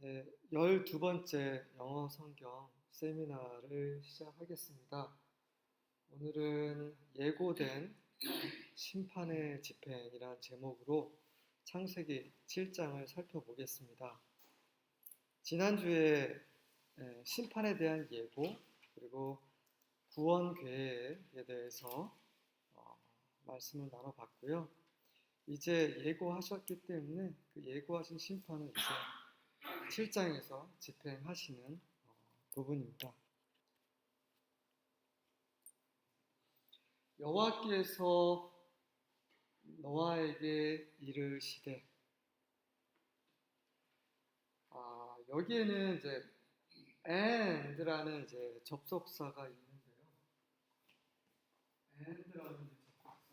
네, 12번째 영어 성경 세미나를 시작하겠습니다. 오늘은 예고된 심판의 집행이란 제목으로 창세기 7장을 살펴보겠습니다. 지난주에 심판에 대한 예고 그리고 구원 계획에 대해서 말씀을 나눠봤고요. 이제 예고하셨기 때문에 그 예고하신 심판은 이제 7장에서 집행하시는 부분입니다. 여호와께서 노아에게 이르시되, 여기에는 이제 and라는 이제 접속사가 있는데요. and라는 접속사.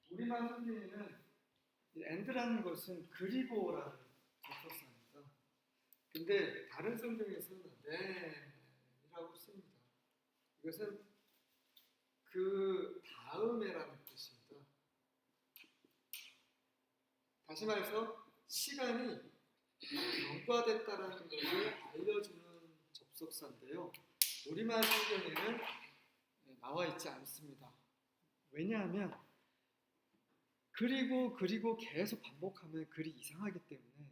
우리말 성경에는 and라는 것은 그리고라는 접속사입니다. 근데 다른 성경에서는 then이라고 씁니다. 이것은 그 다음에라는 뜻입니다. 다시 말해서 시간이 경과됐다라는 것을 알려주는 접속사인데요. 우리말 성경에는 나와 있지 않습니다. 왜냐하면 그리고 계속 반복하면 글이 이상하기 때문에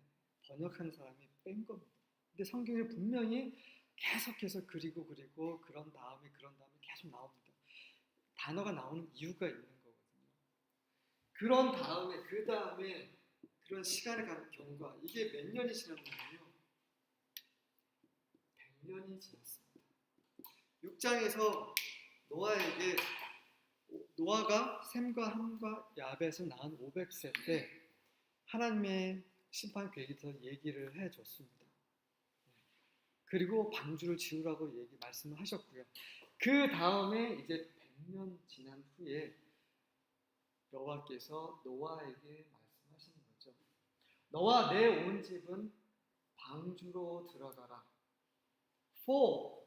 번역한 사람이 뺀 겁니다. 근데 성경에 분명히 계속해서 그리고 그런 다음에 계속 나옵니다. 단어가 나오는 이유가 있는 거거든요. 그런 다음에 그 다음에 그런 시간을 가는 경과, 이게 몇 년이 지났냐면요, 100년이 지났습니다. 6장에서 노아가 셈과 함과 야벳을 낳은 500세 때 하나님의 심판 계획에 대해서 얘기를 해줬습니다. 그리고 방주를 지으라고 말씀을 하셨고요. 그 다음에 이제 100년 지난 후에 여호와께서 노아에게 말씀하시는 거죠. 너와 내 온 집은 방주로 들어가라. For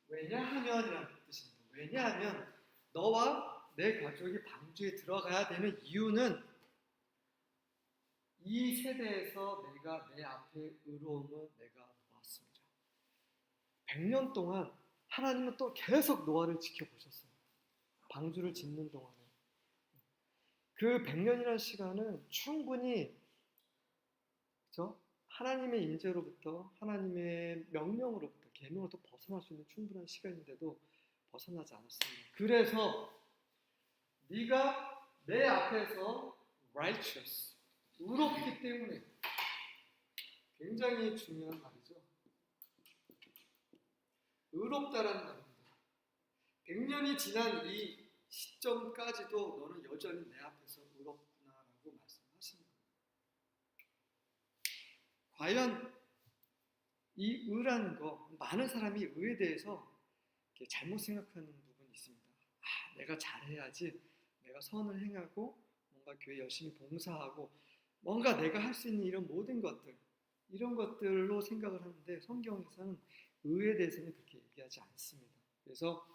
왜냐하면이라는 뜻입니다. 왜냐하면 너와 내 가족이 방주에 들어가야 되는 이유는 이 세대에서 내가 내 앞에 의로움을 내가 보았습니다. 100년 동안 하나님은 또 계속 노아를 지켜보셨어요. 방주를 짓는 동안에. 그 100년이라는 시간은 충분히 하나님의 임재로부터 하나님의 명령으로부터 계명으로부터 벗어날 수 있는 충분한 시간인데도 벗어나지 않았습니다. 그래서 네가 내 앞에서 righteous, 의롭기 때문에, 굉장히 중요한 말이죠. 의롭다라는 말입니다. 100년이 지난 이 시점까지도 너는 여전히 내 앞에서 의롭구나라고 말씀하시는 거예요. 과연 이 의라는 거, 많은 사람이 의에 대해서 잘못 생각하는 부분이 있습니다. 내가 잘해야지, 내가 선을 행하고 뭔가 교회 열심히 봉사하고 뭔가 내가 할 수 있는 이런 모든 것들, 이런 것들로 생각을 하는데 성경에서는 의에 대해서는 그렇게 얘기하지 않습니다. 그래서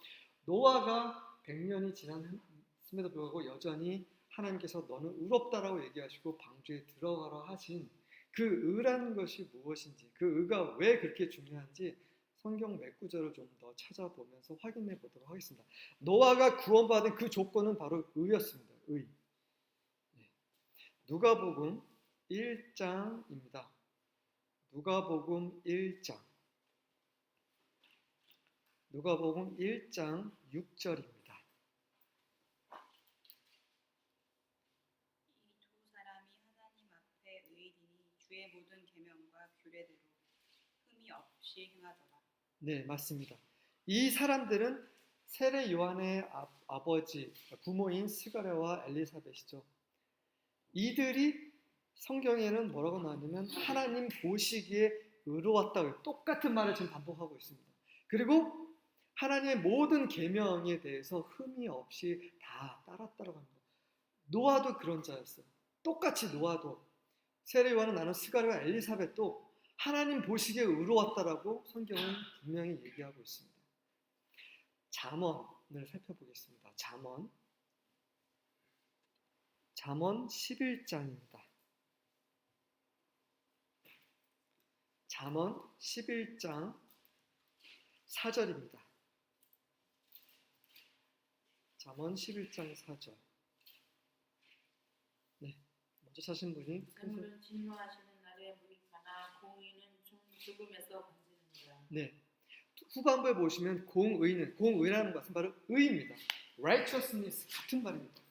노아가 100년이 지났음에도 불구하고 여전히 하나님께서 너는 의롭다라고 얘기하시고 방주에 들어가라 하신 그 의라는 것이 무엇인지, 그 의가 왜 그렇게 중요한지 성경 몇 구절을 좀 더 찾아보면서 확인해 보도록 하겠습니다. 노아가 구원받은 그 조건은 바로 의였습니다. 의. 누가복음 1장입니다. 누가복음 1장 6절입니다. 이 두 사람이 하나님 앞에 의인이니 주의 모든 계명과 규례대로 흠이 없이 행하더라. 네, 맞습니다. 이 사람들은 세례 요한의 아버지, 부모인 스가랴와 엘리사벳이죠. 이들이 성경에는 뭐라고 나왔냐면 하나님 보시기에 의로웠다고, 똑같은 말을 지금 반복하고 있습니다. 그리고 하나님의 모든 계명에 대해서 흠이 없이 다 따랐다고 합니다. 노아도 그런 자였어요. 똑같이 노아도, 세례 요한은 나는 스가랴와 엘리사벳도 하나님 보시기에 의로웠다라고 성경은 분명히 얘기하고 있습니다. 잠언을 살펴보겠습니다. 잠언 11장입니다. 잠언 11장 4절입니다. 잠언 11장 4절. 네, 먼저 찾으신 분이 재물은 진노하시는 날에 무익하나 공의는 죽음에서 건지느니라. 네, 후반부에 보시면 공의라는 것은 바로 의입니다. righteousness 같은 말입니다.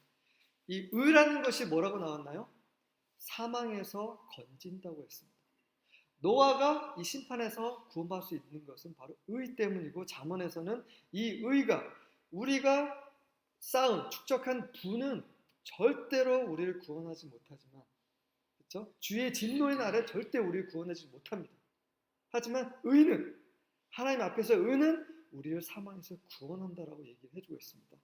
이 의라는 것이 뭐라고 나왔나요? 사망에서 건진다고 했습니다. 노아가 이 심판에서 구원받을 수 있는 것은 바로 의 때문이고, 잠언에서는 이 의가 우리가 쌓은 축적한 부는 절대로 우리를 구원하지 못하지만, 그렇죠? 주의 진노의 날에 절대 우리를 구원하지 못합니다. 하지만 의는, 하나님 앞에서 의는 우리를 사망에서 구원한다라고 얘기를 해주고 있습니다.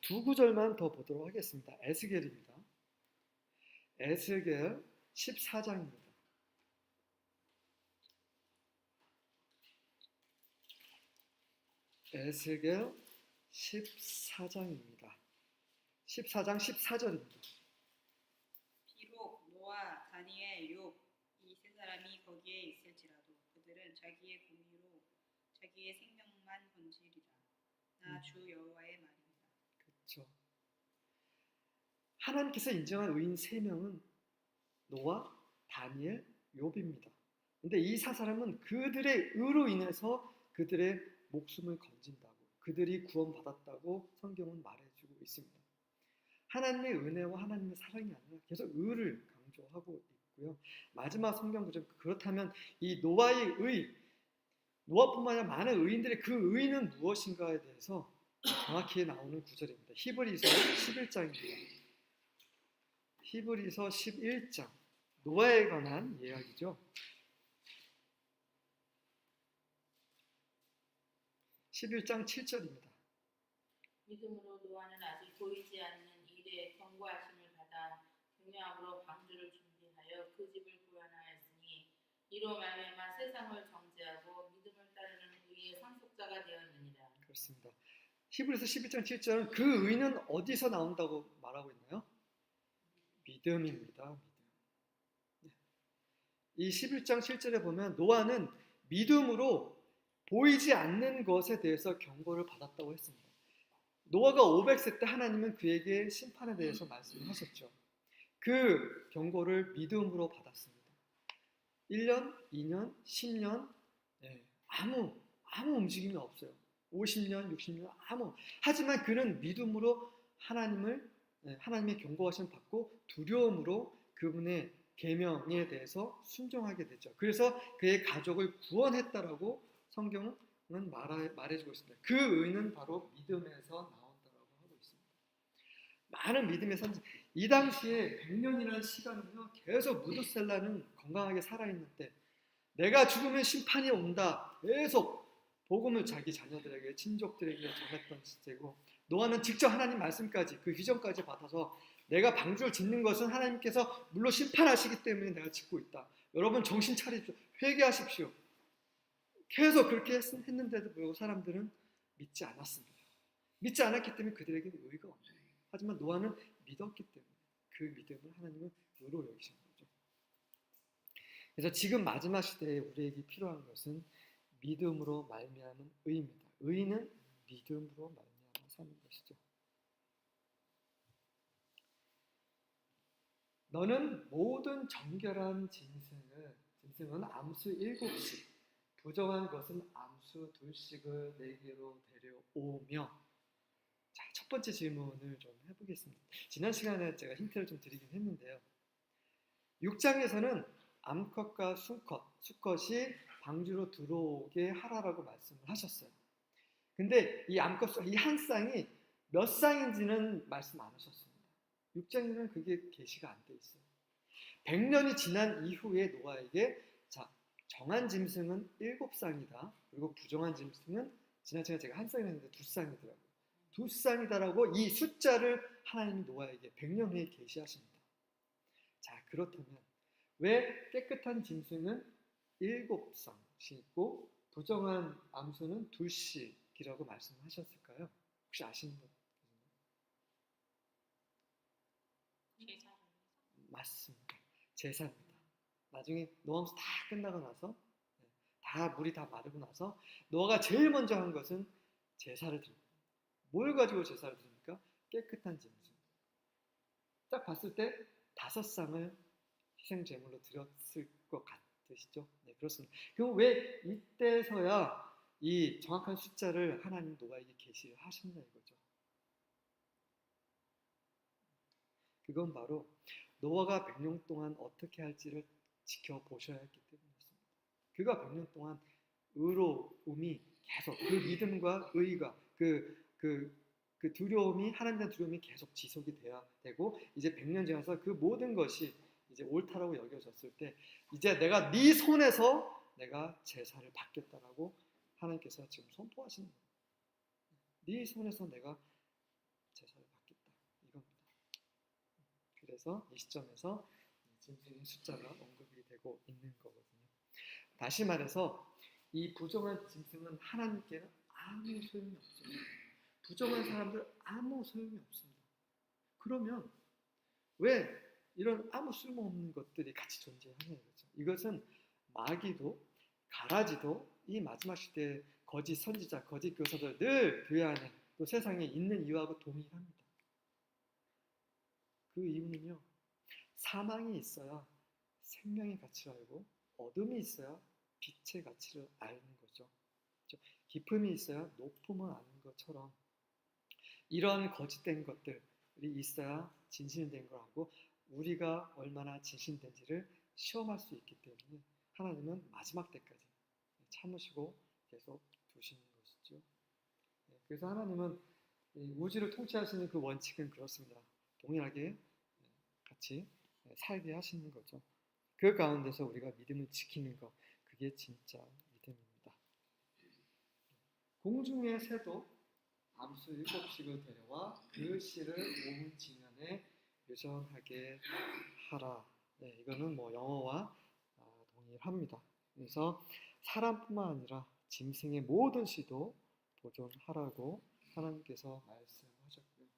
두 구절만 더 보도록 하겠습니다. 에스겔입니다. 에스겔 14장입니다. 에스겔 14장입니다. 14장 14절입니다. 비록 노아, 다니엘, 욥 이 세 사람이 거기에 있을지라도 그들은 자기의 공의로 자기의 생명만 건지리라. 나 주 여호와의 말입니다. 그렇죠. 하나님께서 인정한 의인 3명은 노아, 다니엘, 욥입니다. 근데 이 4사람은 그들의 의로 인해서 그들의 목숨을 건진다고, 그들이 구원받았다고 성경은 말해주고 있습니다. 하나님의 은혜와 하나님의 사랑이 아니라 계속 의를 강조하고 있고요. 마지막 성경 구절, 그렇다면 이 노아의 의, 노아뿐만 아니라 많은 의인들의 그 의는 무엇인가에 대해서 정확히 나오는 구절입니다. 히브리서 11장입니다. 히브리서 11장, 노아에 관한 이야기죠. 11장 7절입니다. 믿음으로 노아는 아직 보이지 않는 일에 경고하심을 받아 경영으로 방주를 준비하여 그 집을 구원하였으니 이로 말미암아 세상을 정죄하고 믿음을 따르는 의의 상속자가 되었느니라. 그렇습니다. 히브리서 11장 7절은 그 의는 어디서 나온다고 말하고 있나요? 믿음입니다. 믿음. 이 11장 7절에 보면 노아는 믿음으로 보이지 않는 것에 대해서 경고를 받았다고 했습니다. 노아가 500세 때 하나님은 그에게 심판에 대해서 말씀하셨죠. 그 경고를 믿음으로 받았습니다. 1년, 2년, 10년 아무 움직임이 없어요. 50년, 60년 하지만 그는 믿음으로 하나님의 경고하심 받고 두려움으로 그분의 계명에 대해서 순종하게 되죠. 그래서 그의 가족을 구원했다라고 성경은 말해주고 있습니다. 그 의는 바로 믿음에서 나온다라고 하고 있습니다. 많은 믿음의 선지, 이 당시에 100년이라는 시간은요, 계속 무드셀라는 건강하게 살아있는데 내가 죽으면 심판이 온다, 계속 복음을 자기 자녀들에게, 친족들에게 전했던 시대고, 노아는 직접 하나님 말씀까지, 그 비전까지 받아서 내가 방주를 짓는 것은 하나님께서 물론 심판하시기 때문에 내가 짓고 있다, 여러분 정신 차리십시오, 회개하십시오, 계속 그렇게 했는데도 불구하고 사람들은 믿지 않았습니다. 믿지 않았기 때문에 그들에게 의가 없어요. 하지만 노아는 믿었기 때문에 그 믿음을 하나님은 의로 여기신 거죠. 그래서 지금 마지막 시대에 우리에게 필요한 것은 믿음으로 말미암은 의입니다. 의는 믿음으로 말미암아 사는 것이죠. 너는 모든 정결한 짐승은 암수 7씩, 부정한 것은 암수 2씩을 내게로 데려오며. 자, 첫 번째 질문을 좀 해보겠습니다. 지난 시간에 제가 힌트를 좀 드리긴 했는데요. 6장에서는 암컷과 수컷이 방주로 들어오게 하라라고 말씀을 하셨어요. 근데 이 암컷, 이 한 쌍이 몇 쌍인지는 말씀 안 하셨습니다. 6장에는 그게 계시가 안 돼 있어요. 100년이 지난 이후에 노아에게 정한 짐승은 7쌍이다. 그리고 부정한 짐승은 지난 시간에 제가 한 쌍이라 했는데 2쌍이더라고요. 2쌍이다라고 이 숫자를 하나님이 노아에게 100년 후에 계시하십니다. 자, 그렇다면 왜 깨끗한 짐승은 7쌍씩 있고 부정한 암수는 2씩이라고 말씀하셨을까요? 혹시 아시는 분? 맞습니다. 제사입니다. 나중에 노함수 다 끝나고 나서 다 물이 다 마르고 나서 노아가 제일 먼저 한 것은 제사를 드립니다. 뭘 가지고 제사를 드립니까? 깨끗한 짐승. 딱 봤을 때 5쌍을 희생 제물로 드렸을 것 같으시죠? 네, 그렇습니다. 그럼 왜 이때서야 이 정확한 숫자를 하나님 노아에게 계시를 하셨나 이거죠. 그건 바로 노아가 100년 동안 어떻게 할지를 지켜보셔야 했기 때문이었습니다. 그가 100년 동안 의로움이 계속 그 믿음과 의가 그 두려움이 하나님에 대한 두려움이 계속 지속이 돼야 되고 이제 100년 지나서 그 모든 것이 이제 옳다라고 여겨졌을 때 이제 내가 네 손에서 내가 제사를 받겠다라고 하나님께서 지금 선포하시는 거예요. 네 손에서 내가 제사를 받겠다 이겁니다. 그래서 이 시점에서 짐승의 숫자가 언급이 되고 있는 거거든요. 다시 말해서 이 부정한 짐승은 하나님께는 아무 소용이 없습니다. 부정한 사람들 아무 소용이 없습니다. 그러면 왜 이런 아무 쓸모없는 것들이 같이 존재하냐 이거죠. 이것은 마귀도 가라지도 이 마지막 시대에 거짓 선지자, 거짓 교사들 늘 교회 안에 또 세상에 있는 이유하고 동일합니다. 그 이유는요. 사망이 있어야 생명의 가치를 알고 어둠이 있어야 빛의 가치를 아는 거죠. 깊음이 있어야 높음을 아는 것처럼 이런 거짓된 것들이 있어야 진실된 걸 알고 우리가 얼마나 진실된지를 시험할 수 있기 때문에 하나님은 마지막 때까지 참으시고 계속 두시는 것이죠. 그래서 하나님은 우주를 통치하시는 그 원칙은 그렇습니다. 동일하게 같이 살게 하시는 거죠. 그 가운데서 우리가 믿음을 지키는 것, 그게 진짜 믿음입니다. 공중의 새도 암수 7씩을 데려와 그 씨를 온 지면에 유전하게 하라. 네, 이거는 뭐 영어와 동일합니다. 그래서 사람뿐만 아니라 짐승의 모든 씨도 보존하라고 하나님께서 말씀하셨고요.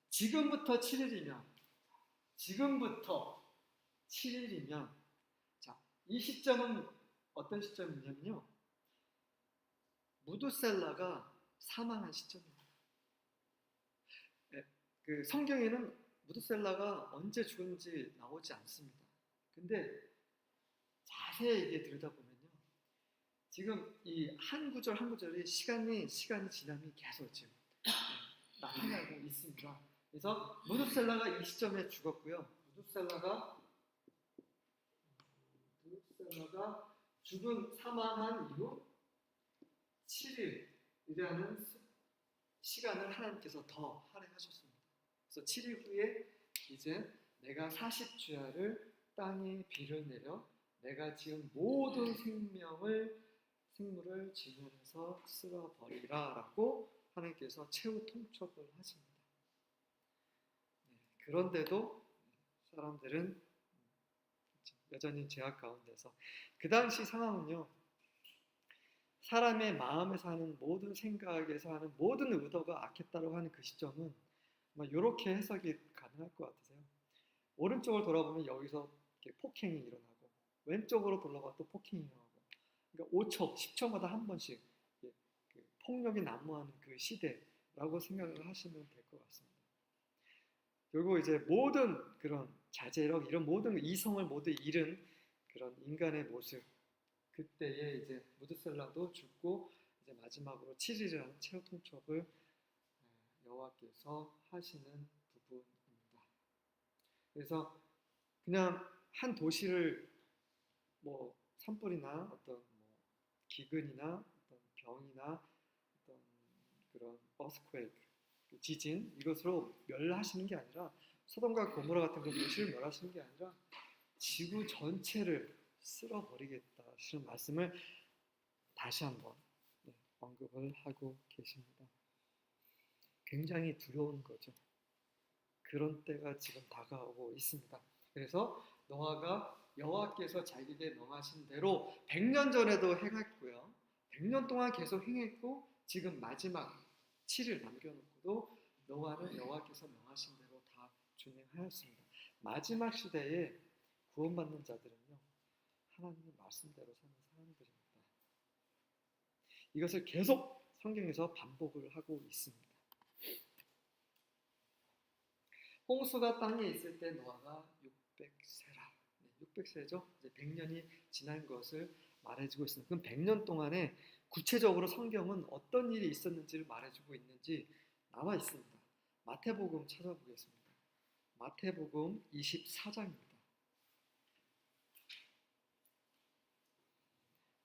지금부터 7일이면 자, 이 시점은 어떤 시점이냐면요. 무두셀라가 사망한 시점입니다. 네, 그 성경에는 무두셀라가 언제 죽은지 나오지 않습니다. 근데 자세히 이게 들여다보면요. 지금 이 한 구절 한 구절이 시간이 지남이 계속 지금 나타나고 있습니다. 그래서 무두셀라가 이 시점에 죽었고요. 무두셀라가 사망한 이후 7일이라는 시간을 하나님께서 더 할애하셨습니다. 그래서 7일 후에 이제 내가 40주야를 땅에 비를 내려 내가 지은 모든 생물을 지면에서 쓸어버리라 라고 하나님께서 최후 통첩을 하십니다. 그런데도 사람들은 여전히 죄악 가운데서 그 당시 상황은요. 사람의 마음에서 하는 모든 생각에서 하는 모든 의도가 악했다고 하는 그 시점은 이렇게 해석이 가능할 것 같으세요. 오른쪽을 돌아보면 여기서 폭행이 일어나고 왼쪽으로 돌아봐 또 폭행이 일어나고 그러니까 5초, 10초마다 한 번씩 폭력이 난무하는 그 시대라고 생각을 하시면 될 것 같습니다. 결국 이제 모든 그런 자제력 이런 모든 이성을 모두 잃은 그런 인간의 모습 그때에 이제 무드셀라도 죽고 이제 마지막으로 7일이라는 최후 통첩을 여호와께서 하시는 부분입니다. 그래서 그냥 한 도시를 뭐 산불이나 어떤 뭐 기근이나 어떤 병이나 어떤 그런 earthquake 지진 이것으로 멸하시는 게 아니라 소돔과 고모라 같은 그 도시를 멸하시는 게 아니라 지구 전체를 쓸어버리겠다 하시는 말씀을 다시 한번 언급을 하고 계십니다. 굉장히 두려운 거죠. 그런 때가 지금 다가오고 있습니다. 그래서 노아가 여호와께서 자기에게 명하신 대로 100년 전에도 행했고요. 100년 동안 계속 행했고 지금 마지막 7일 남겨놓고도 노아는 여호와께서 명하신 대로 다 준행하였습니다. 마지막 시대에 구원받는 자들은요. 하나님의 말씀대로 사는 사람들입니다. 이것을 계속 성경에서 반복을 하고 있습니다. 홍수가 땅에 있을 때 노아가 600세라. 600세죠. 이제 100년이 지난 것을 말해주고 있습니다. 그럼 100년 동안에 구체적으로 성경은 어떤 일이 있었는지를 말해주고 있는지 나와 있습니다. 마태복음 찾아보겠습니다. 마태복음 24장입니다.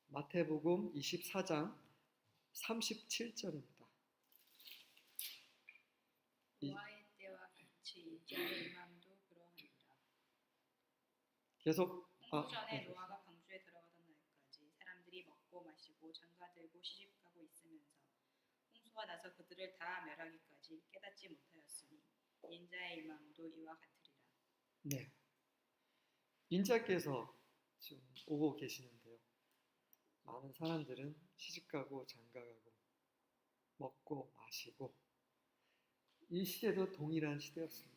마태복음 24장 37절입니다. 노아의 때와 같이 인자의 일망도 그러하리라. 계속 홍수 전에 네. 노아가 방주에 들어가던 날까지 사람들이 먹고 마시고 장가들고 시집가고 있으면서 홍수가 나서 그들을 다 멸하기까지 깨닫지 못하였으니 인자의 일망도 이와 같으리라. 네. 인자께서 지금 오고 계시는데요. 많은 사람들은 시집가고 장가가고 먹고 마시고 이 시대도 동일한 시대였습니다.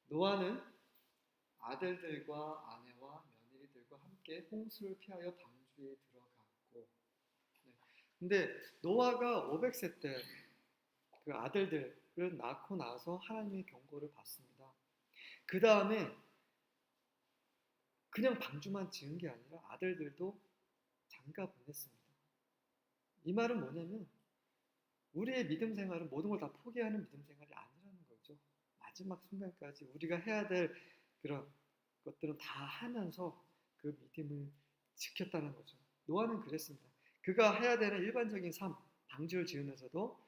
노아는 아들들과 아내와 며느리들과 함께 홍수를 피하여 방주에 들어갔고, 근데 노아가 500세 때 그 아들들을 낳고 나서 하나님의 경고를 받습니다. 그 다음에 그냥 방주만 지은 게 아니라 아들들도 장가 보냈습니다. 이 말은 뭐냐면 우리의 믿음 생활은 모든 걸 다 포기하는 믿음 생활이 아니라는 거죠. 마지막 순간까지 우리가 해야 될 그런 것들은 다 하면서 그 믿음을 지켰다는 거죠. 노아는 그랬습니다. 그가 해야 되는 일반적인 삶, 방주를 지으면서도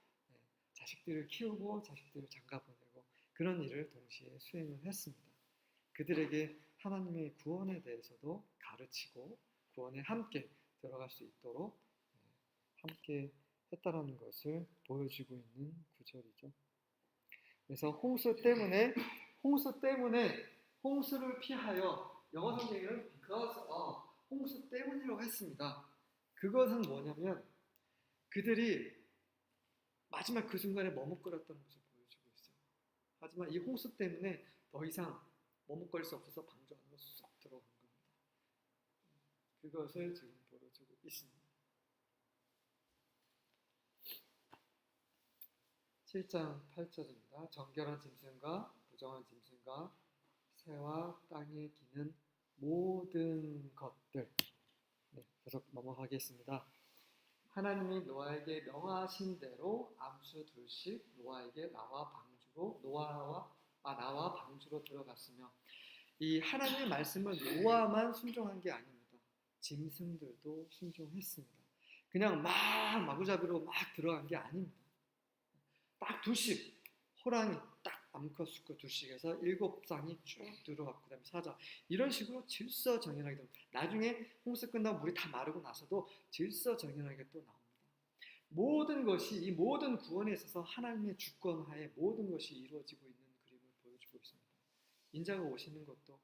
자식들을 키우고 자식들을 장가 보내고 그런 일을 동시에 수행을 했습니다. 그들에게 하나님의 구원에 대해서도 가르치고 구원에 함께 들어갈 수 있도록 함께 했다라는 것을 보여주고 있는 구절이죠. 그래서 홍수 때문에 홍수를 피하여 영어 성경에는 because of 홍수 때문이라고 했습니다. 그것은 뭐냐면 그들이 마지막 그 순간에 머뭇거렸다는 것을 보여주고 있어요. 하지만 이 홍수 때문에 더 이상 머뭇거릴 수 없어서 방주 안으로 쏙 들어간 겁니다. 그것을 지금 보여주고 있습니다. 7장 8절입니다. 정결한 짐승과 부정한 짐승과 새와 땅에 기는 모든 것들. 계속 넘어가겠습니다. 하나님이 노아에게 명하신 대로 암수 둘씩 노아에게 나와 방주로 들어갔으며 이 하나님의 말씀을 노아만 순종한 게 아닙니다. 짐승들도 순종했습니다. 그냥 막 마구잡이로 막 들어간 게 아닙니다. 딱 둘씩 호랑이 딱 암컷 수컷 둘씩 해서 7쌍이 쭉 들어갔고 그다음에 사자 이런 식으로 질서정연하게 됩니다. 나중에 홍수 끝나고 물이 다 마르고 나서도 질서정연하게 또 나옵니다. 모든 것이 이 모든 구원에 있어서 하나님의 주권하에 모든 것이 이루어지고 있는 그림을 보여주고 있습니다. 인자가 오시는 것도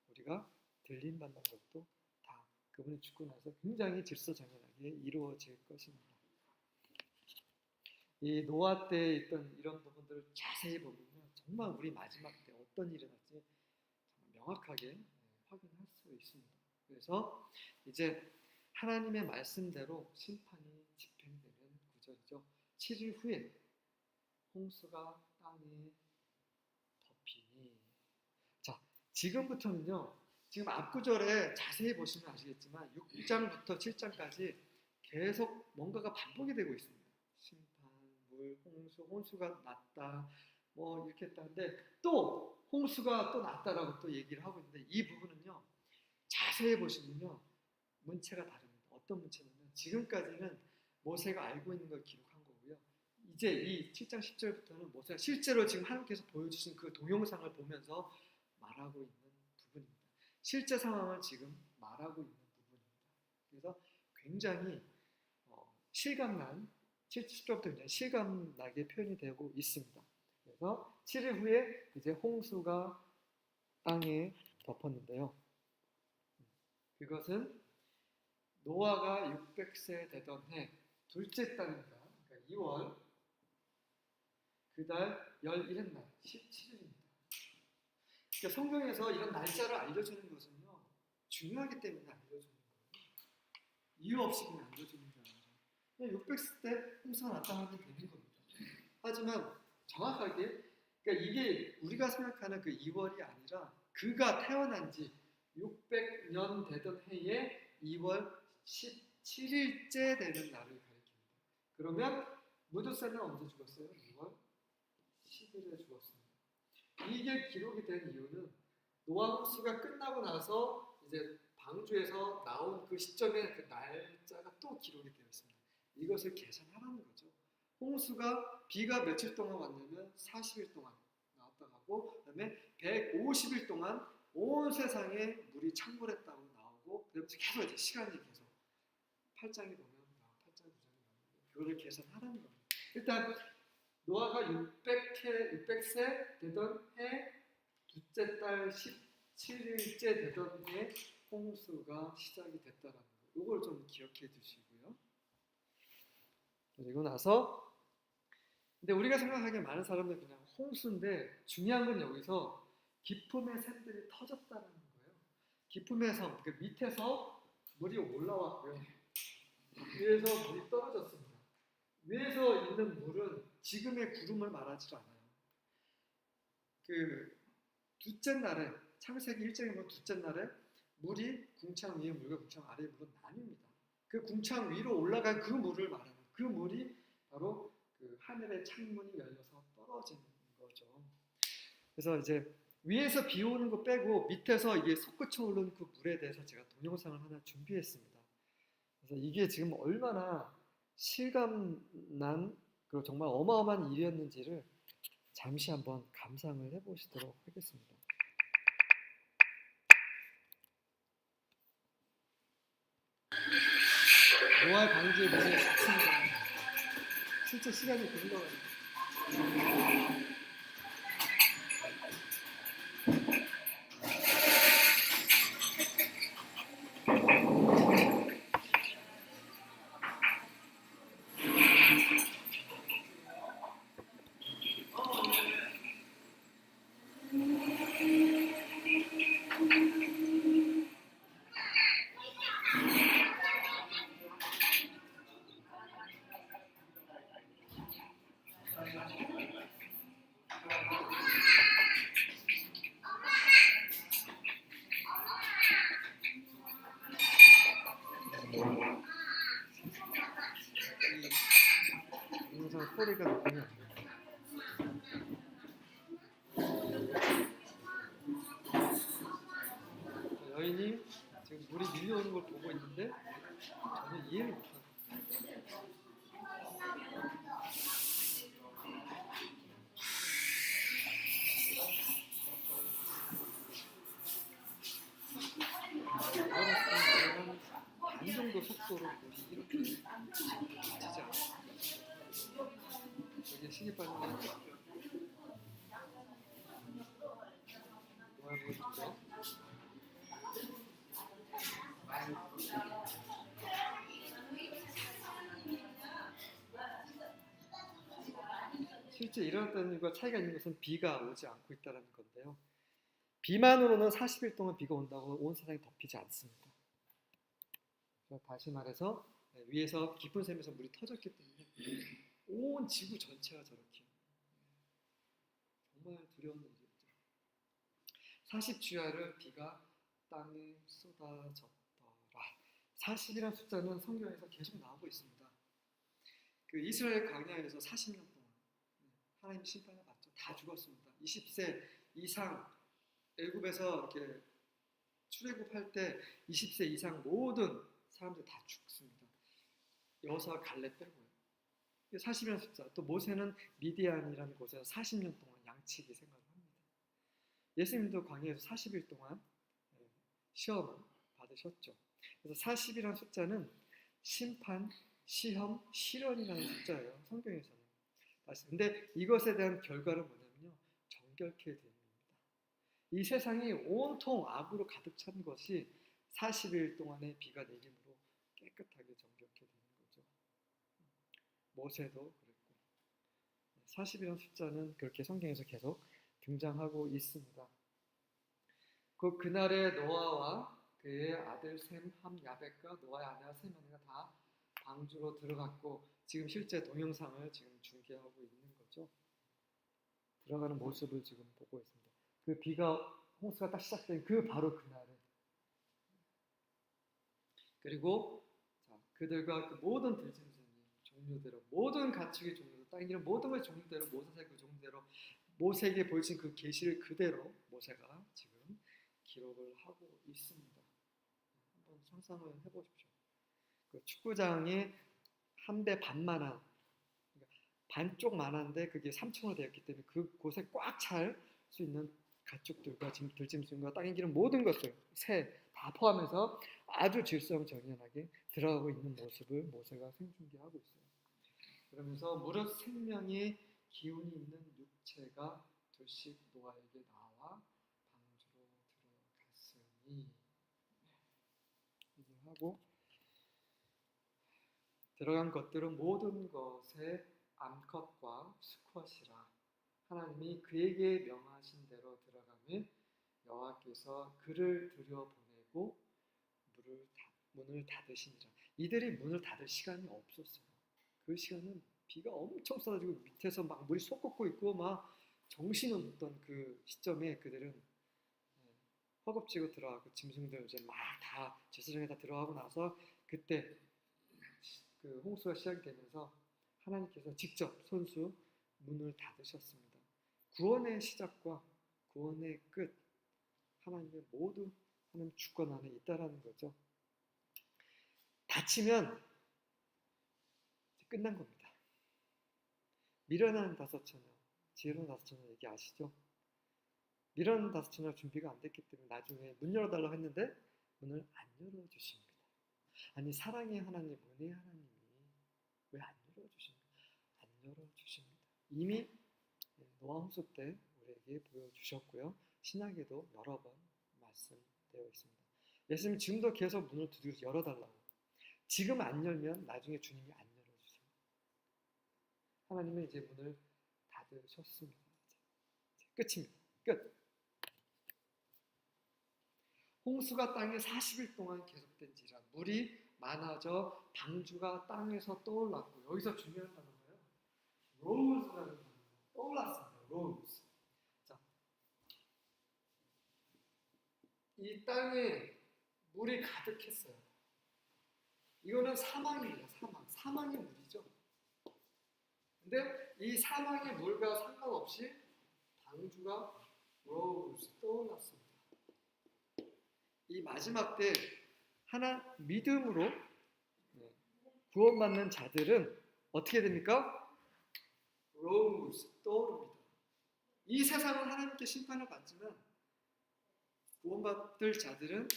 우리가 들림받는 것도 다 그분의 주권하에서 굉장히 질서정연하게 이루어질 것입니다. 이 노아 때 있던 이런 부분들을 자세히 보면요, 정말 우리 마지막 때 어떤 일이 났지 정말 명확하게 확인할 수 있습니다. 그래서 이제 하나님의 말씀대로 심판이 집행되는 구절이죠. 7일 후에 홍수가 땅에 덮이니. 자, 지금부터는요, 지금 앞구절에 자세히 보시면 아시겠지만 6장부터 7장까지 계속 뭔가가 반복이 되고 있습니다. 홍수가 났다, 뭐 이렇게 했다는데 또 홍수가 또 났다라고 또 얘기를 하고 있는데 이 부분은요 자세히 보시면요 문체가 다릅니다. 어떤 문체냐면 지금까지는 모세가 알고 있는 걸 기록한 거고요. 이제 이 7장 10절부터는 모세가 실제로 지금 하나님께서 보여주신 그 동영상을 보면서 말하고 있는 부분입니다. 실제 상황을 지금 말하고 있는 부분입니다. 그래서 굉장히 실감난 10절부터 굉장히 실감나게 표현이 되고 있습니다. 그래서 7일 후에 이제 홍수가 땅에 덮었는데요. 그것은 노아가 600세 되던 해 둘째 달입니다. 그러니까 2월 그달 11의 날 17일입니다. 그러니까 성경에서 이런 날짜를 알려주는 것은요, 중요하기 때문에 알려주는 거예요. 이유 없이 그냥 알려주는 게 아니라 그냥 600세 때 홍수가 나타나면 되는 겁니다. 하지만 정확하게, 그러니까 이게 우리가 생각하는 그 2월이 아니라 그가 태어난 지 600년 되던 해에 2월 17일째 되는 날을 가리킵니다. 그러면 무두세는 언제 죽었어요? 2월 10일에 죽었습니다. 이게 기록이 된 이유는 노아 홍수가 끝나고 나서 이제 방주에서 나온 그 시점에 그 날짜가 또 기록이 되어 있습니다. 이것을 계산하라는 거죠. 홍수가 비가 며칠 동안 왔냐면 40일 동안 나왔다고 하고, 그다음에 150일 동안 온 세상에 물이 창궐했다고 나오고, 그다음에 계속 이제 시간이 계속 8장에 보면 8장 9장에 나오는데 그거를 계산하라는 겁니다. 일단 노아가 600세 되던 해 둘째 달 17일째 되던 해 홍수가 시작이 됐다는 거. 이걸 좀 기억해 두시고요. 그리고 나서 근데 우리가 생각하기에 많은 사람들은 그냥 홍수인데, 중요한 건 여기서 기품의 샘들이 터졌다는 거예요. 기품의 섬, 그 밑에서 물이 올라왔고요. 위에서 물이 떨어졌습니다. 위에서 있는 물은 지금의 구름을 말하지 않아요. 그 둘째 날에, 창세기 1장에 보면 둘째 날에 물이 궁창 위의 물과 궁창 아래의 물은 나뉩니다. 그 궁창 위로 올라간 그 물을 말하는, 그 물이 바로 그 하늘의 창문이 열려서 떨어지는 거죠. 그래서 이제 위에서 비 오는 거 빼고 밑에서 이게 솟구쳐 오르는 그 물에 대해서 제가 동영상을 하나 준비했습니다. 그래서 이게 지금 얼마나 실감난, 그리고 정말 어마어마한 일이었는지를 잠시 한번 감상을 해보시도록 하겠습니다. 노아의 방주에 물이 갇힌다. 실제 시간이 흘러가요. 동영상 소리가 나쁘냐? 여인이 지금 물이 밀려오는 걸 보고 있는데 전혀 이해를 못합니다. 반 정도 속도로 물이 이렇게 맺히지 않습니다. 여기 신이 빠지는 거 보여드릴게요. 실제 일어났다는 이유가 차이가 있는 것은 비가 오지 않고 있다는 건데요. 비만으로는 40일 동안 비가 온다고 온 세상이 덮이지 않습니다. 다시 말해서 위에서 깊은 샘에서 물이 터졌기 때문에 온 지구 전체가 저렇게, 정말 두려운 일이죠. 40주야를 비가 땅에 쏟아졌더라. 40이라는 숫자는 성경에서 계속 나오고 있습니다. 그 이스라엘 광야에서 40년 동안 하나님 심판을 받죠. 다 죽었습니다. 20세 이상 애굽에서 이렇게 출애굽할 때 20세 이상 모든 사람들 다 죽습니다. 여호수아 갈렙 빼고요. 40이라는 숫자. 또 모세는 미디안이라는 곳에서 40년 동안 양치기 생활을 합니다. 예수님도 광야에서 40일 동안 시험을 받으셨죠. 그래서 40이라는 숫자는 심판, 시험, 실현이라는 숫자예요. 성경에서는. 근데 이것에 대한 결과는 뭐냐면요, 정결케 됩니다. 이 세상이 온통 악으로 가득 찬 것이 40일 동안의 비가 내림으로 깨끗하게 정결케 되는 거죠. 모세도 그랬고 40이라는 숫자는 그렇게 성경에서 계속 등장하고 있습니다. 그날의 노아와 그의 아들 셈, 함, 야벳과 노아의 아내와 세 아내가 다 방주로 들어갔고 지금 실제 동영상을 지금 중계하고 있는 거죠. 들어가는 모습을 지금 보고 있습니다. 그 비가 홍수가 딱 시작된 바로 그날에 그리고 자, 그들과 그 모든 들짐승이 종류대로 모든 가축의 종류대로 땅에 있는 모든 것의 종류대로 모세의 그 종류대로 모세에게 보여진 그 계시를 그대로 모세가 지금 기록을 하고 있습니다. 한번 상상을 해보십시오. 그 축구장이 한 배 반만한 반쪽만한데 그게 3층으로 되어 있기 때문에 그곳에 꽉 찰 수 있는 가축들과 들짐승과 땅에 기는 모든 것을 새 다 포함해서 아주 질서정연하게 들어가고 있는 모습을 모세가 생중계하고 있어요. 그러면서 무릇 생명의 기운이 있는 육체가 둘씩 노아에게 나와 방주로 들어갔으니 얘기하고 들어간 것들은 모든 것의 암컷과 수컷이라 하나님이 그에게 명하신 대로 들어가면 여호와께서 그를 들여보내고 문을 닫으시니라. 이들이 문을 닫을 시간이 없었어요. 그 시간은 비가 엄청 쏟아지고 밑에서 막 물이 솟구고 있고 막 정신없던 그 시점에 그들은 허겁지겁 들어가고 짐승들 이제 막 다 제사장에 다 들어가고 나서 그때 그 홍수가 시작이 되면서 하나님께서 직접 손수 문을 닫으셨습니다. 구원의 시작과 구원의 끝 하나님의 모두 하나님 주권 안에 있다라는 거죠. 닫히면 끝난 겁니다. 미련한 다섯처녀, 지혜로운 다섯처녀 얘기 아시죠? 미련한 다섯처녀 준비가 안 됐기 때문에 나중에 문 열어달라고 했는데 문을 안 열어주십니다. 아니 사랑의 하나님, 은혜의 하나님이 왜 안 열어주십니까? 안 열어주십니다. 이미 노아 홍수 때 우리에게 보여주셨고요. 신약에도 여러 번 말씀되어 있습니다. 예수님 지금도 계속 문을 두드려서 열어달라고. 지금 안 열면 나중에 주님이 안 열어주세요. 하나님은 이제 문을 닫으셨습니다. 끝입니다. 끝. 홍수가 땅에 40일 동안 계속된지라 물이 많아져 방주가 땅에서 떠올랐고 여기서 중요한 단어가요. rose라는 단어가 떠올랐습니다. rose. 자, 이 땅에 물이 가득했어요. 이거는 사망입니다. 사망의 물이죠. 근데 이 사망의 물과 상관없이 방주가 rose 떠올랐습니다. 이 마지막 때 하나 믿음으로 구원받는 자들은 어떻게 됩니까? rose 떠오릅니다. 이 세상은 하나님께 심판을 받지만 구원받을 자들은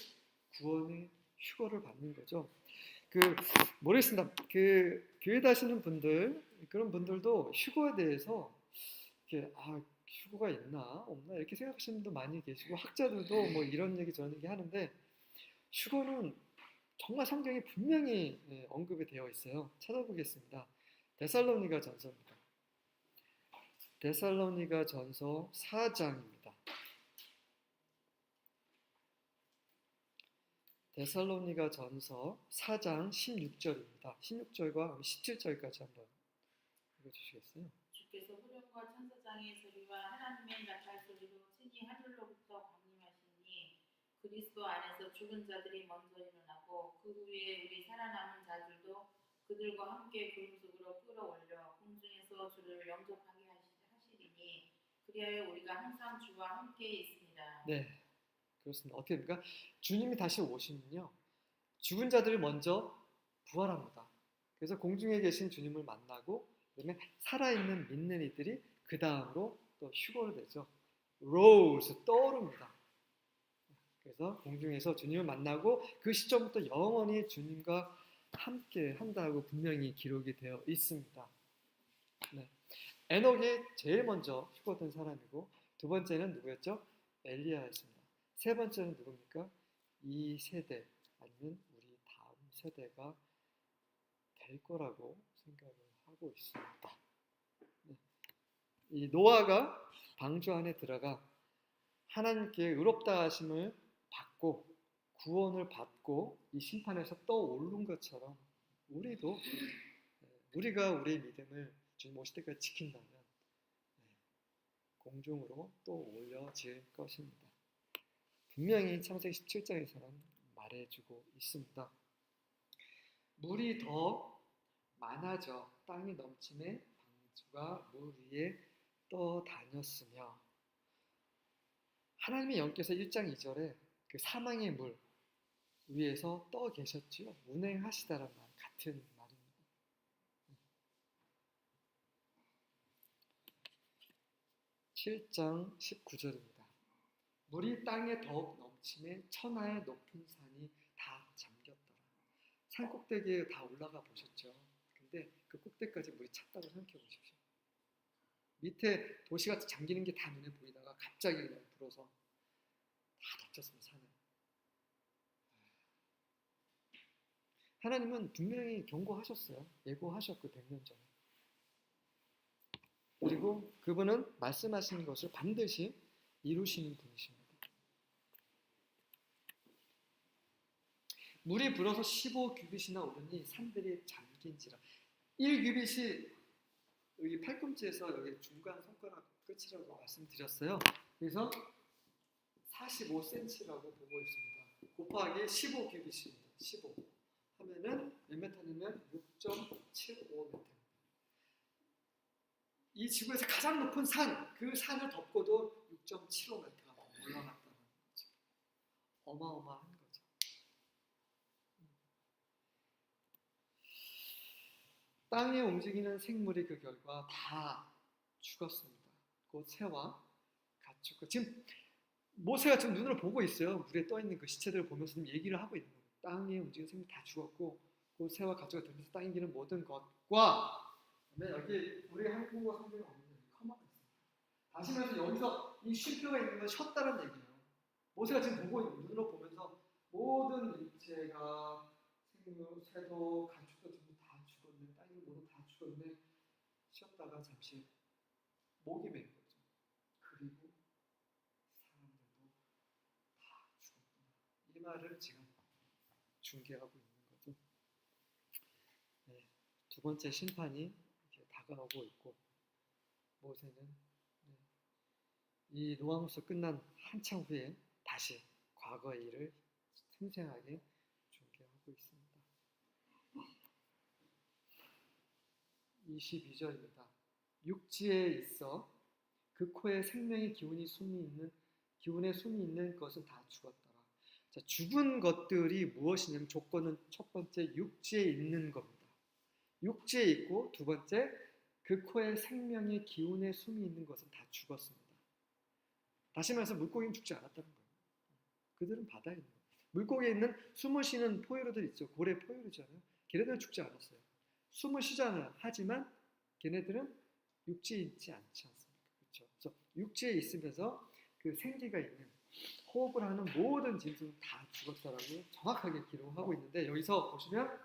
구원의 휴거를 받는 거죠. 모르겠습니다. 교회 다니시는 분들 그런 분들도 휴거에 대해서 이렇게 휴거가 있나 없나 이렇게 생각하시는 분도 많이 계시고 학자들도 뭐 이런 얘기 저런 얘기 하는데 휴거는 정말 성경에 분명히 언급이 되어 있어요. 찾아보겠습니다. 데살로니가 전서입니다. 데살로니가 전서 4장입니다. 데살로니가 전서 4장 16절입니다. 16절과 17절까지 한번 읽어주시겠어요? 주께서 후렴과 천사장의 소리와 하나님의 나팔 소리로 친히 하늘로부터 강림하시니 그리스도 안에서 죽은 자들이 먼저 일어나고 그 후에 우리 살아남은 자들도 그들과 함께 구름 속으로 끌어올려 공중에서 주를 영접하게 하시리니 그리하여 우리가 항상 주와 함께 있습니다. 네, 그렇습니다. 어떻게 됩니까? 주님이 다시 오시면요 죽은 자들이 먼저 부활합니다. 그래서 공중에 계신 주님을 만나고 그다음에 살아있는 믿는 이들이 그 다음으로 또 휴거를 되죠. rose 떠오릅니다. 그래서 공중에서 주님을 만나고 그 시점부터 영원히 주님과 함께 한다고 분명히 기록이 되어 있습니다. 네. 에녹이 제일 먼저 휴거된 사람이고 두 번째는 누구였죠? 엘리야였습니다. 세 번째는 누굽니까? 이 세대 아니면 우리 다음 세대가 될 거라고 생각을 하고 있습니다. 네. 이 노아가 방주 안에 들어가 하나님께 의롭다 하심을 받고 구원을 받고 이 심판에서 떠오른 것처럼 우리가 우리의 믿음을 주님 오실 때까지 지킨다면 공중으로 또 올려질 것입니다. 분명히 창세기 17장에서는 말해주고 있습니다. 물이 더 많아져 땅이 넘침에 방주가 물 위에 떠다녔으며, 하나님의 영께서 1장 2절에 그 사망의 물 위에서 떠 계셨지요. 운행하시다라는 말 같은 말입니다. 7장 19절입니다. 물이 땅에 더욱 넘침에 천하의 높은 산이 다 잠겼더라. 산 꼭대기에 다 올라가 보셨죠? 근데 그 꼭대기까지 물이 찼다고 생각해 보십시오. 밑에 도시가 잠기는 게 다 눈에 보이다가 갑자기 그냥 불어서 다 덮쳤습니다. 산을. 하나님은 분명히 경고하셨어요. 예고하셨고 100년 전에. 그리고 그분은 말씀하시는 것을 반드시 이루시는 분이십니다. 물이 불어서 15규빗이나 오르니 산들이 잠긴지라. 1규빗이 여기 팔꿈치에서 여기 중간 손가락 끝이라고 말씀드렸어요. 그래서 45cm라고 보고 있습니다. 곱하기 15규빗입니다. 15 하면은 몇 미터냐면 6.75m. 이 지구에서 가장 높은 산, 그 산을 덮고도 6.75m가 올라갔다는 거죠. 어마어마한 거죠. 땅에 움직이는 생물이 그 결과 다 죽었습니다. 곧 새와 가축. 지금 모세가 지금 눈으로 보고 있어요. 물에 떠 있는 그 시체들을 보면서 지금 얘기를 하고 있는 거예요. 땅에 움직이는 생물이 다 죽었고, 곧 새와 가축을 들면서 땅에 기는 모든 것과, 그다음에 여기 우리 한국어 성경에 없는 커마가 있습니다. 다시 말해서 여기서 이 쉼표가 있는 건 쉬었다는 얘기예요. 모세가 지금 보고 있는, 눈으로 보면서 모든 일체가 생물, 새도, 가축도 전부 다 죽었네, 땅에 모두 다 죽었네, 쉬었다가 잠시 목이 맨 거죠. 그리고 사람들도 다 죽었구나. 이 말을 지금 중계하고 있는 거죠. 네, 두 번째 심판이 이렇게 다가오고 있고, 모세는 이 노아로서 끝난 한참 후에 다시 과거의 일을 생생하게 중계하고 있습니다. 22절입니다. 육지에 있어 그 코에 생명의 기운의 숨이 있는 것은 다 죽었더라. 자, 죽은 것들이 무엇이냐면 조건은 첫 번째 육지에 있는 겁니다. 육지에 있고, 두 번째 그 코에 생명의 기운의 숨이 있는 것은 다 죽었습니다. 다시 말해서 물고기는 죽지 않았다는 거예요. 그들은 바다에 있는 거예요. 물고기에 있는 숨을 쉬는 포유류들 있죠. 고래 포유류잖아요. 걔네들은 죽지 않았어요. 숨을 쉬잖아요. 하지만 걔네들은 육지에 있지 않지 않습니까? 그렇죠. 그래서 육지에 있으면서 그 생기가 있는, 호흡을 하는 모든 짐승은 다 죽었다라고 정확하게 기록하고 있는데, 여기서 보시면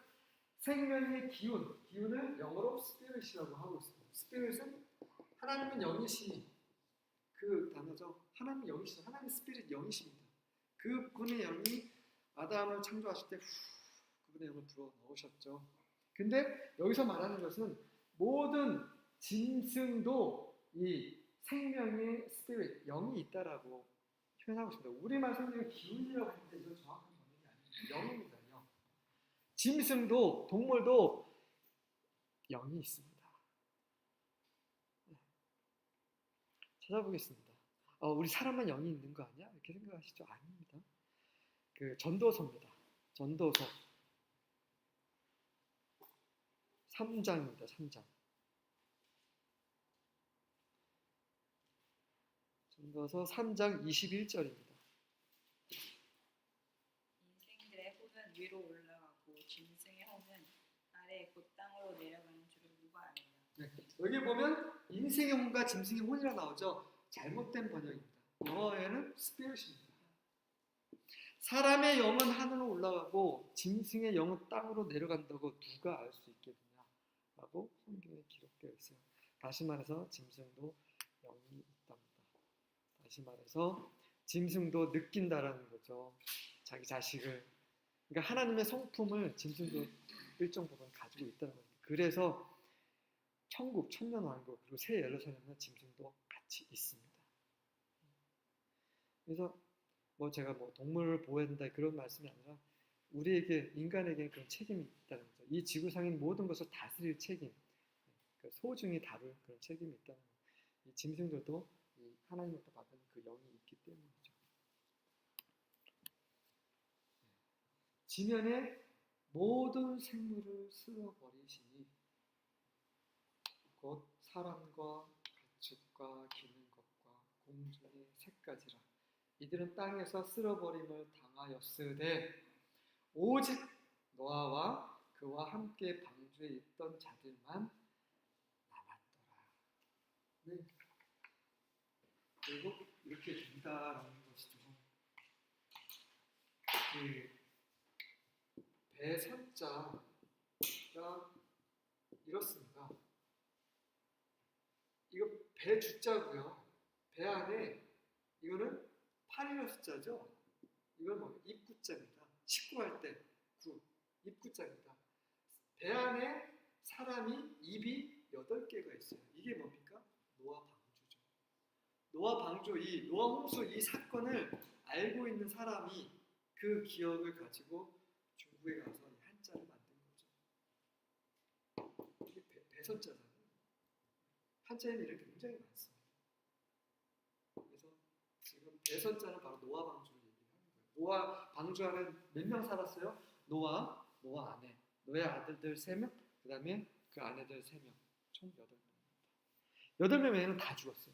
생명의 기운을 영어로 스피릿이라고 하고 있습니다. 스피릿은 하나님은 영이시니, 그 단어죠. 하나님은 영이시죠. 하나님 스피릿 영이십니다. 그분의 영이 아담을 창조하실 때 그분의 영을 불어 넣으셨죠. 근데 여기서 말하는 것은 모든 짐승도 이 생명의 스피릿, 영이 있다라고 표현하고 있습니다. 우리말 성경의 기운이라고 하는데 이건 정확한 번역이 아닙니다. 영입니다. 영. 짐승도, 동물도 영이 있습니다. 찾아보겠습니다. 우리 사람만 영이 있는 거 아니야? 이렇게 생각하시죠? 아닙니다. 그 전도서입니다. 전도서 3장입니다. 3장. 전도서 3장 21절입니다. 인생들의 혼은 위로 올라가고 짐승의 혼은 아래 곧 땅으로 내려가는 줄을 누가 아느냐. 네, 여기 보면 인생의 혼과 짐승의 혼이라 나오죠. 잘못된 번역입니다. 영어에는 스피릿입니다. 사람의 영은 하늘로 올라가고 짐승의 영은 땅으로 내려간다고 누가 알 수 있겠느냐라고 성경에 기록되어 있어요. 다시 말해서 짐승도 영이 있답니다. 다시 말해서 짐승도 느낀다라는 거죠. 자기 자식을. 그러니까 하나님의 성품을 짐승도 일정 부분 가지고 있다는 거예요. 그래서 천국, 천년왕국 그리고 새 예루살렘은 짐승도 같이 있습니다. 그래서 뭐 제가 뭐 동물을 보호해야 된다 그런 말씀이 아니라 우리에게 인간에게는 그런 책임이 있다는 거죠. 이 지구상의 모든 것을 다스릴 책임, 소중히 다룰 그런 책임이 있다는 거죠. 이 짐승들도 이 하나님으로부터 받은 그 영이 있기 때문이죠. 지면의 모든 생물을 쓸어버리시니 곧 사람과 가축과 기는 것과 공중의 새까지라. 이들은 땅에서 쓸어버림을 당하였으되 오직 노아와 그와 함께 방주에 있던 자들만 남았더라. 네. 그리고 이렇게 된다라는 것이죠. 배 선자가 이렇습니다. 이거 배 주자고요. 배 안에 이거는 8이라는 숫자죠. 이건 뭐 입구자입니다. 19할 때 9, 입구자입니다. 배 안에 사람이 입이 8개가 있어요. 이게 뭡니까? 노아 방주죠. 노아 방주, 이 노아 홍수 이 사건을 알고 있는 사람이 그 기억을 가지고 중국에 가서 이 한자를 만든 거죠. 이게 배선자잖아요. 한자에는 이렇게 굉장히 많습니다. 그래서 지금 배선자는 바로 노아 방주를 얘기하는 거예요. 노아 방주 안에 몇 명 살았어요? 노아 아내, 노아의 아들들 3명, 그 다음에 그 아내들 3명, 총 8명입니다. 8명 외에는 다 죽었어요.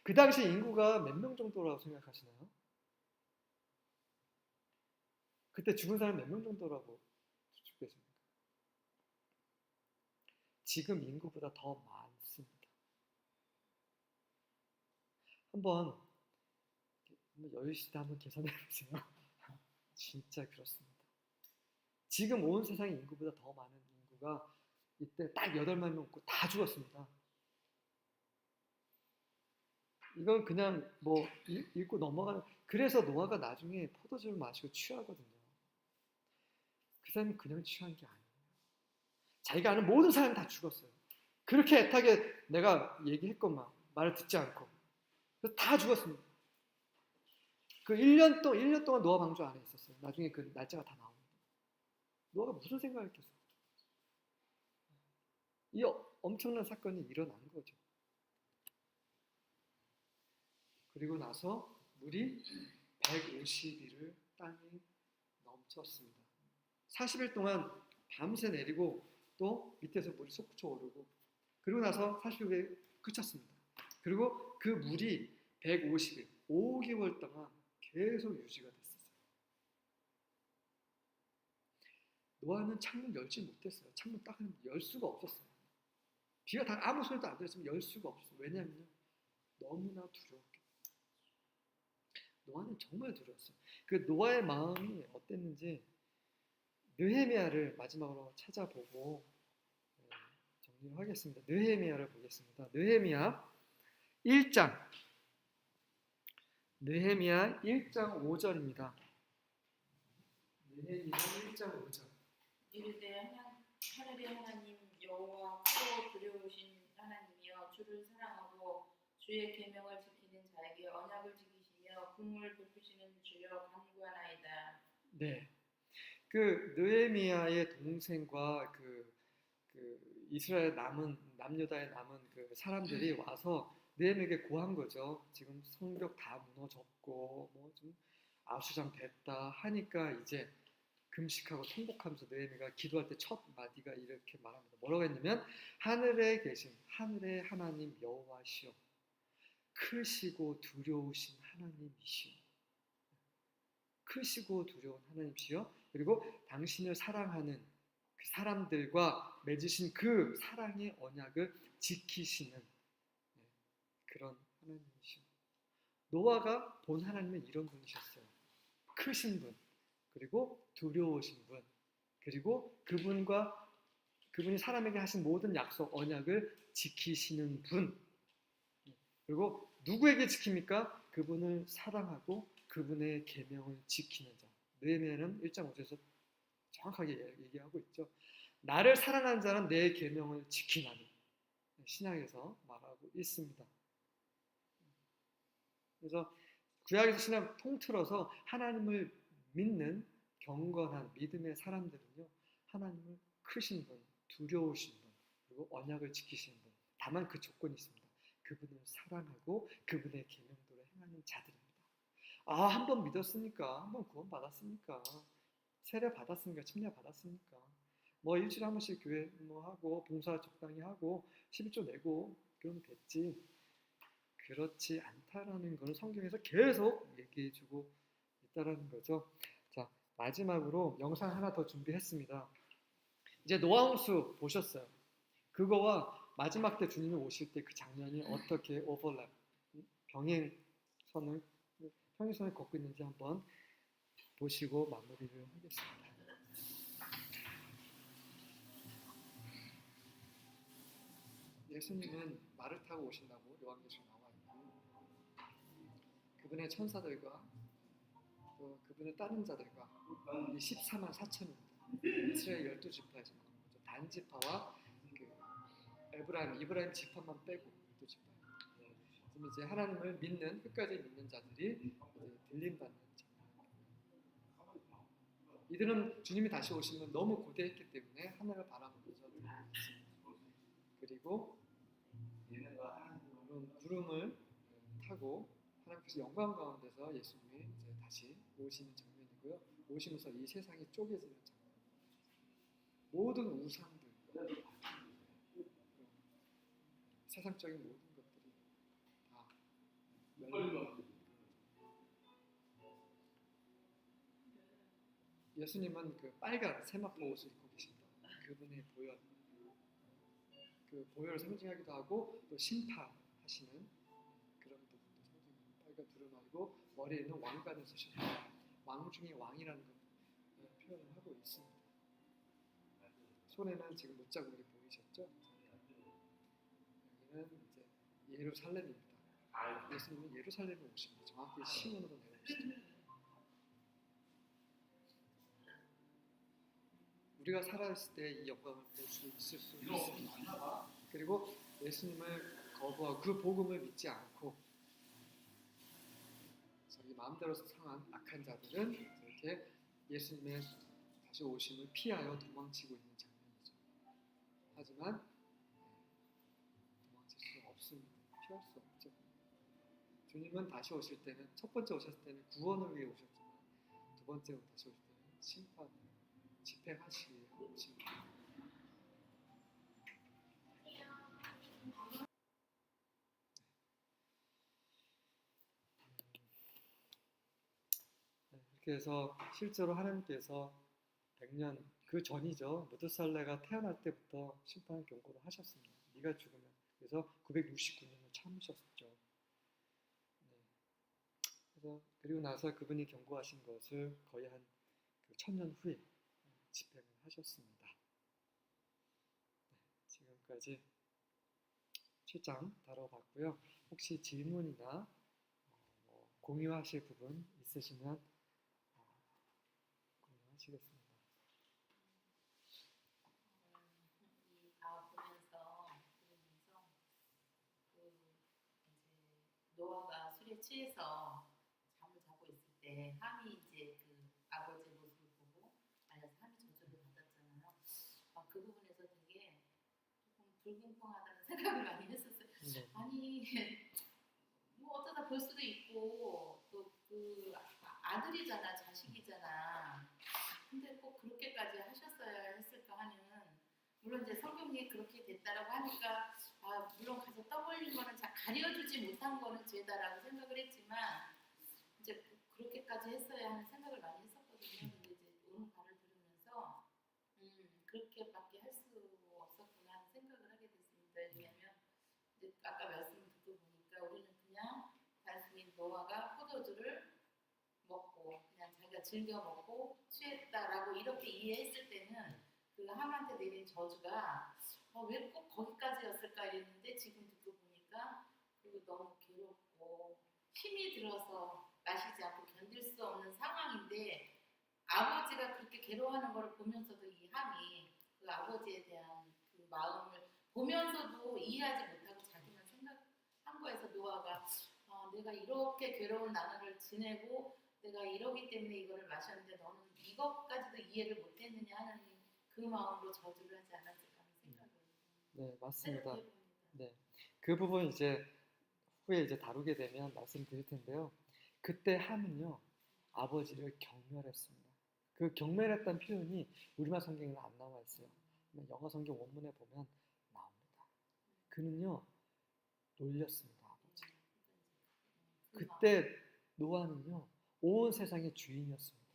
그 당시 인구가 몇 명 정도라고 생각하시나요? 그때 죽은 사람 몇 명 정도라고 추측되십니까? 지금 인구보다 더 많습니다. 한번 여유 있을 때 한번 계산해 보세요. 진짜 그렇습니다. 지금 온 세상의 인구보다 더 많은 인구가 이때 딱 8만 명 없고 다 죽었습니다. 이건 그냥 뭐 읽고 넘어가는. 그래서 노아가 나중에 포도주를 마시고 취하거든요. 그 사람이 그냥 취한 게 아니에요. 자기가 아는 모든 사람이 다 죽었어요. 그렇게 애타게 내가 얘기했건만 말을 듣지 않고. 그래서 다 죽었습니다. 그 1년 동안 노아 방주 안에 있었어요. 나중에 그 날짜가 다 나옵니다. 노아가 무슨 생각을 했겠어요? 이 엄청난 사건이 일어난 거죠. 그리고 나서 물이 150일을 땅에 넘쳤습니다. 40일 동안 밤새 내리고 또 밑에서 물이 솟구쳐 오르고 그리고 나서 40일 후에 그쳤습니다. 그리고 그 물이 150일, 5개월 동안 계속 유지가 됐었어요. 노아는 창문 열지 못했어요. 창문 딱 열 수가 없었어요. 비가 다 아무 소리도 안 들었으면 열 수가 없어요. 왜냐하면 너무나 두려웠기 때문에. 노아는 정말 두려웠어요. 그 노아의 마음이 어땠는지 느헤미야를 마지막으로 찾아보고 정리를 하겠습니다. 느헤미야를 보겠습니다. 느헤미야 1장 5절입니다. 느헤미야 1장 5절. 이르되 하늘의 하나님 여호와 크고 두려우신 하나님이여 주를 사랑하고 주의 계명을 지키는 자에게 언약을 지키시며 국물을 베푸시는 주여 간구하나이다. 네. 그 느헤미야의 동생과 그 이스라엘 남유다의 남은 그 사람들이 와서 느헤미야에게 고한 거죠. 지금 성벽 다 무너졌고 뭐 좀 아수장 됐다 하니까 이제 금식하고 통곡하면서 느헤미야가 기도할 때 첫 마디가 이렇게 말합니다. 뭐라고 했냐면 하늘에 계신 하늘의 하나님 여호와시여 크시고 두려우신 하나님이시여 크시고 두려운 하나님이시여 그리고 당신을 사랑하는 그 사람들과 맺으신 그 사랑의 언약을 지키시는 그런 하나님이시여. 노아가 본 하나님은 이런 분이셨어요. 크신 분, 그리고 두려우신 분, 그리고 그분이 사람에게 하신 모든 약속, 언약을 지키시는 분. 그리고 누구에게 지킵니까? 그분을 사랑하고 그분의 계명을 지키는 자. 느헤미야는 1장 5절에서 정확하게 얘기하고 있죠. 나를 사랑하는 자는 내 계명을 지키나니. 신약에서 말하고 있습니다. 그래서 구약에서 신약 통틀어서 하나님을 믿는 경건한 믿음의 사람들은요, 하나님을 크신 분, 두려우신 분, 그리고 언약을 지키시는 분. 다만 그 조건이 있습니다. 그분을 사랑하고 그분의 계명대로 행하는 자들입니다. 아, 한 번 믿었으니까, 한 번 구원 받았으니까, 세례 받았으니까, 침례 받았으니까, 뭐 일주일에 한 번씩 교회 뭐 하고 봉사 적당히 하고 11조 내고 그러면 됐지. 그렇지 않다라는 것을 성경에서 계속 얘기해주고 있다라는 거죠. 자, 마지막으로 영상 하나 더 준비했습니다. 이제 노아홍수 보셨어요. 그거와 마지막 때 주님이 오실 때 그 장면이 어떻게 오버랩, 평행선을 걷고 있는지 한번 보시고 마무리를 하겠습니다. 예수님은 말을 타고 오신다고 요한계시록 나와 있고, 그분의 천사들과 또 그분의 다른 자들과 이 14만 4천입니다. 이스라엘 12지파에서 나온 거죠. 단지파와 그 이브라임 지파만 빼고 12지파. 그럼 이제 하나님을 믿는 끝까지 믿는 자들이 이제 들림 받는 자. 이들은 주님이 다시 오시면 너무 고대했기 때문에 하늘을 바라보면서 그리고 구름을 타고 하나님께서 영광 가운데서 예수님이 이제 다시 오시는 장면이고요. 오시면서 이 세상이 쪼개지는 장면. 모든 우상들, 세상적인 모든 것들이 다 멸망. 예수님은 그 빨간 세마포 옷을 입고 계십니다. 그분의 보혈, 그 보혈을 상징하기도 하고 또 심판하시는 그런 부분도 상징하는 빨간 두루마리고 머리에 있는 왕관을 쓰셨다. 왕 중에 왕이라는 걸 표현을 하고 있습니다. 손에는 지금 못자국이 보이셨죠? 여기는 이제 예루살렘입니다. 예수님은 예루살렘에 오십니다. 정확히 시온으로 내려오시죠. 우리가 살아있을 때 이 영광을 볼 수 있을 수 있습니다. 그리고 예수님을 거부하고 그 복음을 믿지 않고 자기 마음대로 상한 악한 자들은 이렇게 예수님의 다시 오심을 피하여 도망치고 있는 장면이죠. 하지만 도망칠 수 없습니다. 피할 수 없죠. 주님은 다시 오실 때는 첫 번째 오셨을 때는 구원을 위해 오셨지만 두 번째로 다시 오실 때는 심판을 집행하시기에 오십니다. 이렇게 해서 실제로 하나님께서 100년 그 전이죠. 무드살레가 태어날 때부터 심판 경고를 하셨습니다. 네가 죽으면. 그래서 969년을 참으셨죠. 네. 그래서 그리고 나서 그분이 경고하신 것을 거의 한 1000년 후에 집행을 하셨습니다. 네. 지금까지 7장 다뤄봤고요. 혹시 질문이나 공유하실 부분 있으시면 공유하시겠습니다. 노아가 술에 취해서 잠을 자고 있을 때 함이 이제 그 아버지의 모습을 보고 알려서 함이 저주를 받았잖아요. 그 부분에서 되게 조금 불공평하다는 생각을 많이 했었어요. 네. 아니 뭐 어쩌다 볼 수도 있고 또 그 아들이잖아, 자식이잖아. 근데 꼭 그렇게까지 하셨어야 했을까 하는, 물론 이제 성경이 그렇게 됐다라고 하니까 물론 가서 떠벌린 거는 가려주지 못한 거는 죄다라고 생각을 했지만 이제 그렇게까지 했어야 하는 생각을 많이 했었거든요. 근데 이제 오늘 말을 들으면서 그렇게밖에 할 수 없었구나 하는 생각을 하게 됐습니다. 왜냐하면 이제 아까 말씀을 듣고 보니까 우리는 그냥 단순히 노아가 포도주를 먹고 그냥 자기가 즐겨 먹고 취했다라고 이렇게 이해했을 때는 그 함한테 내린 저주가 왜 꼭 거기까지였을까 이랬는데 지금 듣고 보니까 그 너무 괴롭고 힘이 들어서 마시지 않고 견딜 수 없는 상황인데 아버지가 그렇게 괴로워하는 걸 보면서도 이 함이 그 아버지에 대한 그 마음을 보면서도 이해하지 못하고 자기만 생각한 거에서 노아가 내가 이렇게 괴로운 나날을 지내고 내가 이러기 때문에 이거를 마셨는데 너는 이것까지도 이해를 못했느냐 하는 그 마음으로 저주를 하지 않았을까 하는 생각을 네, 맞습니다. 해봅니다. 네, 그 부분 이제 후에 이제 다루게 되면 말씀드릴 텐데요. 그때 함은요 아버지를 경멸했습니다. 그 경멸했다는 표현이 우리말 성경에는 안 나와 있어요. 영어 성경 원문에 보면 나옵니다. 그는요 놀렸습니다 아버지를. 그때 노아는요 온 세상의 주인이었습니다.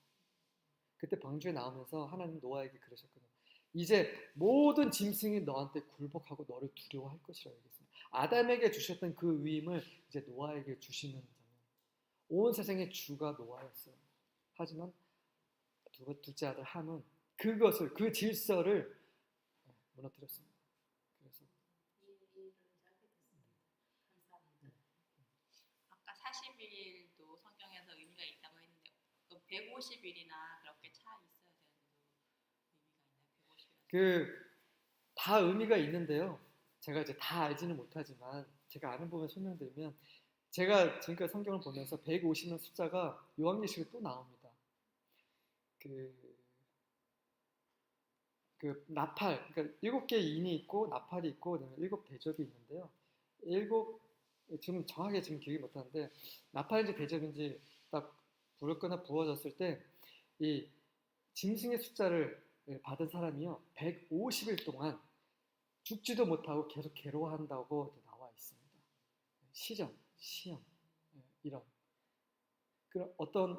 그때 방주에 나오면서 하나님 노아에게 그러셨거든요. 이제 모든 짐승이 너한테 굴복하고 너를 두려워할 것이라고 얘기했습니다. 아담에게 주셨던 그 위임을 이제 노아에게 주시는 장면. 온 세상의 주가 노아였어요. 하지만 둘째 아들 함은 그것을 그 질서를 무너뜨렸습니다. 그래서 이해를 하게 됐습니다. 감사합니다. 아까 40일도 성경에서 의미가 있다고 했는데 그 150일이나 그렇게 차 있어야 되는 의미가 있나요? 150일. 다 의미가 있는데요. 제가 이제 다 알지는 못하지만 제가 아는 부분 설명드리면 제가 지금까지 성경을 보면서 150은 숫자가 요한계시록에 또 나옵니다. 그 나팔, 그러니까 7개의 인이 있고 나팔이 있고 7대접이 있는데요. 지금 정확하게 지금 기억이 못하는데 나팔인지 대접인지 딱 불을 끄나 부어졌을 때 이 짐승의 숫자를 받은 사람이요 150일 동안 죽지도 못하고 계속 괴로워한다고 나와 있습니다. 시험 이런 그런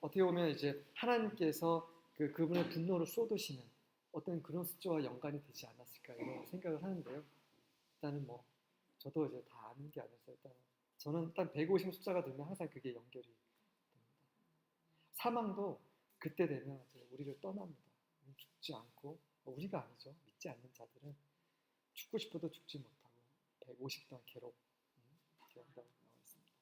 어떻게 보면 이제 하나님께서 그분의 분노를 쏟으시는 어떤 그런 숫자와 연관이 되지 않았을까 이런 생각을 하는데요. 일단은 뭐 저도 이제 다 아는 게 아니어서 저는 일단 150 숫자가 되면 항상 그게 연결이 됩니다. 사망도 그때 되면 이제 우리를 떠납니다. 죽지 않고 우리가 아니죠. 믿지 않는 자들은 죽고 싶어도 죽지 못하고 150 동안 괴롭다고 나와 있습니다.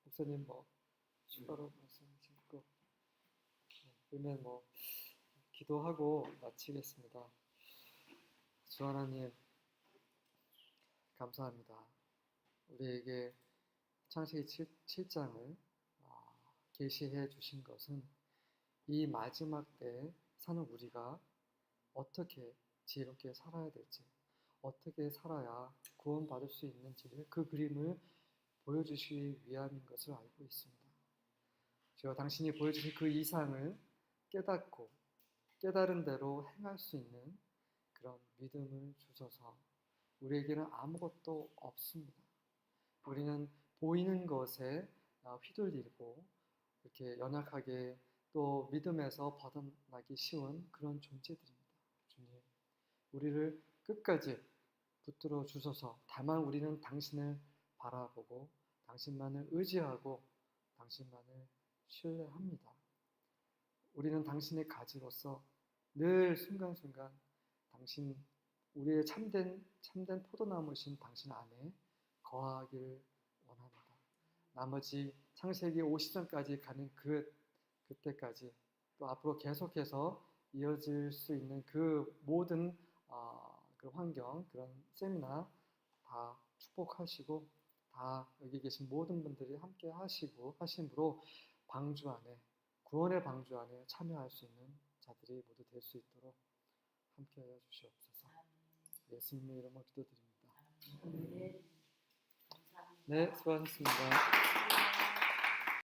목사님 뭐 추가로 말씀하실 거 그러면 뭐 기도하고 마치겠습니다. 주 하나님 감사합니다. 우리에게 창세기 7장을 계시해 주신 것은 이 마지막 때에 사는 우리가 어떻게 지혜롭게 살아야 될지 어떻게 살아야 구원받을 수 있는지를 그 그림을 보여주시기 위함인 것을 알고 있습니다. 주여 당신이 보여주신 그 이상을 깨닫고 깨달은 대로 행할 수 있는 그런 믿음을 주셔서 우리에게는 아무것도 없습니다. 우리는 보이는 것에 휘둘리고 이렇게 연약하게 또 믿음에서 벗어나기 쉬운 그런 존재들입니다. 주님, 우리를 끝까지 붙들어 주셔서 다만 우리는 당신을 바라보고 당신만을 의지하고 당신만을 신뢰합니다. 우리는 당신의 가지로서 늘 순간순간 당신 우리의 참된 포도나무신 당신 안에 거하기를 원합니다. 나머지 창세기 50장까지 가는 그때까지 또 앞으로 계속해서 이어질 수 있는 그 모든 그 환경, 그런 세미나 다 축복하시고 다 여기 계신 모든 분들이 함께 하심으로 방주 안에 구원의 방주 안에 참여할 수 있는 자들이 모두 될 수 있도록 함께하여 주시옵소서. 예수님의 이름으로 기도드립니다. 네, 감사합니다. 네, 수고하셨습니다.